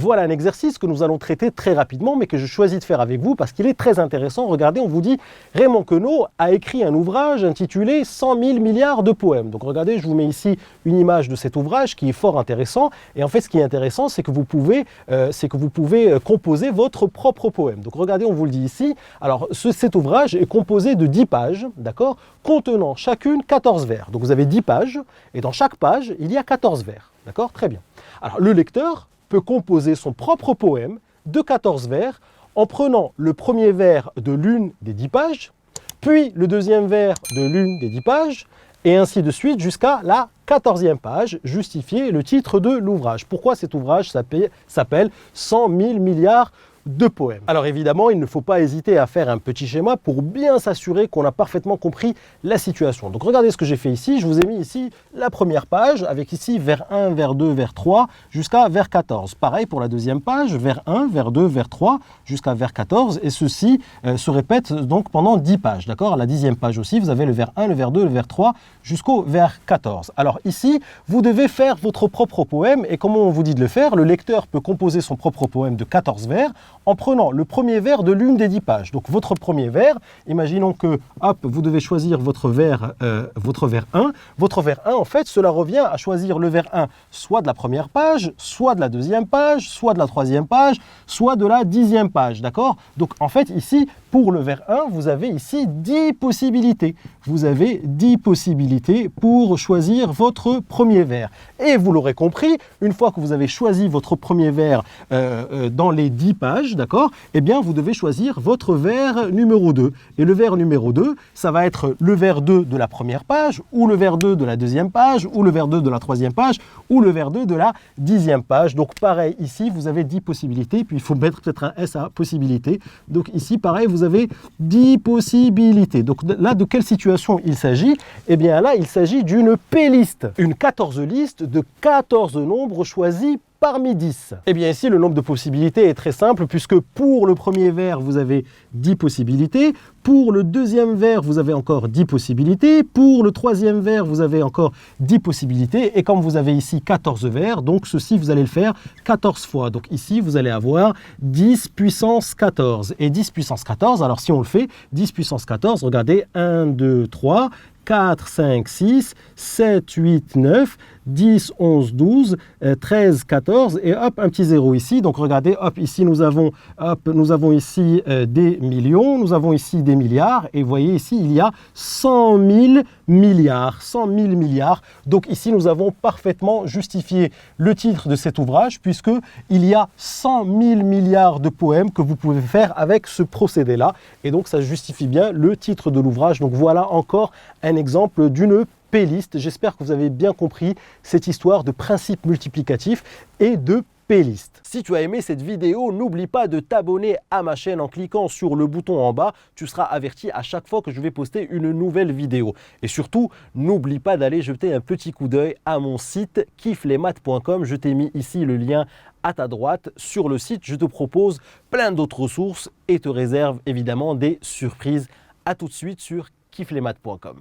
Voilà un exercice que nous allons traiter très rapidement, mais que je choisis de faire avec vous parce qu'il est très intéressant. Regardez, on vous dit Raymond Queneau a écrit un ouvrage intitulé 100 000 milliards de poèmes. Donc regardez, je vous mets ici une image de cet ouvrage qui est fort intéressant. Et en fait, ce qui est intéressant, c'est que vous pouvez composer votre propre poème. Donc regardez, on vous le dit ici. Alors cet ouvrage est composé de 10 pages, d'accord, contenant chacune 14 vers. Donc vous avez 10 pages et dans chaque page, il y a 14 vers. D'accord? Très bien. Alors le lecteur peut composer son propre poème de 14 vers en prenant le premier vers de l'une des 10 pages, puis le deuxième vers de l'une des 10 pages, et ainsi de suite jusqu'à la 14e page, justifier le titre de l'ouvrage. Pourquoi cet ouvrage s'appelle 100 000 milliards de poèmes. Alors évidemment, il ne faut pas hésiter à faire un petit schéma pour bien s'assurer qu'on a parfaitement compris la situation. Donc regardez ce que j'ai fait ici, je vous ai mis ici la première page avec ici vers 1, vers 2, vers 3 jusqu'à vers 14. Pareil pour la deuxième page, vers 1, vers 2, vers 3 jusqu'à vers 14 et ceci se répète donc pendant 10 pages. D'accord? À la 10e page aussi, vous avez le vers 1, le vers 2, le vers 3 jusqu'au vers 14. Alors ici, vous devez faire votre propre poème et comment on vous dit de le faire? Le lecteur peut composer son propre poème de 14 vers en prenant le premier vers de l'une des 10 pages. Donc votre premier vers, imaginons que, hop, vous devez choisir votre vers 1. Votre vers 1, en fait, cela revient à choisir le vers 1, soit de la première page, soit de la deuxième page, soit de la troisième page, soit de la 10e page, d'accord? Donc en fait, ici, pour le vers 1, vous avez ici 10 possibilités. Vous avez 10 possibilités pour choisir votre premier vers. Et vous l'aurez compris, une fois que vous avez choisi votre premier vers dans les 10 pages, d'accord, eh bien, vous devez choisir votre vers numéro 2. Et le vers numéro 2, ça va être le vers 2 de la première page, ou le vers 2 de la deuxième page, ou le vers 2 de la troisième page, ou le vers 2 de la 10e page. Donc pareil, ici, vous avez 10 possibilités, puis il faut mettre peut-être un S à possibilité. Donc ici, pareil, vous avez 10 possibilités. Donc là, de quelle situation il s'agit? Eh bien là, il s'agit d'une P-liste, une 14 liste de 14 nombres choisis parmi 10. Eh bien ici, le nombre de possibilités est très simple puisque pour le premier vers, vous avez 10 possibilités. Pour le deuxième vers, vous avez encore 10 possibilités. Pour le troisième vers, vous avez encore 10 possibilités. Et comme vous avez ici 14 vers, donc ceci, vous allez le faire 14 fois. Donc ici, vous allez avoir 10 puissance 14. Et 10 puissance 14, alors si on le fait, 10 puissance 14, regardez, 1, 2, 3, 4, 5, 6, 7, 8, 9, 10, 11, 12, 13, 14 et hop, un petit zéro ici. Donc regardez, hop, ici nous avons ici des millions, nous avons ici des milliards et vous voyez ici il y a 100 000 milliards, 100 000 milliards. Donc ici nous avons parfaitement justifié le titre de cet ouvrage puisque il y a 100 000 milliards de poèmes que vous pouvez faire avec ce procédé-là et donc ça justifie bien le titre de l'ouvrage. Donc voilà encore un exemple d'une P-liste. J'espère que vous avez bien compris cette histoire de principe multiplicatif et de P-liste. Si tu as aimé cette vidéo, n'oublie pas de t'abonner à ma chaîne en cliquant sur le bouton en bas. Tu seras averti à chaque fois que je vais poster une nouvelle vidéo. Et surtout, n'oublie pas d'aller jeter un petit coup d'œil à mon site kifflesmaths.com. Je t'ai mis ici le lien à ta droite. Sur le site, je te propose plein d'autres ressources et te réserve évidemment des surprises. À tout de suite sur kifflesmaths.com.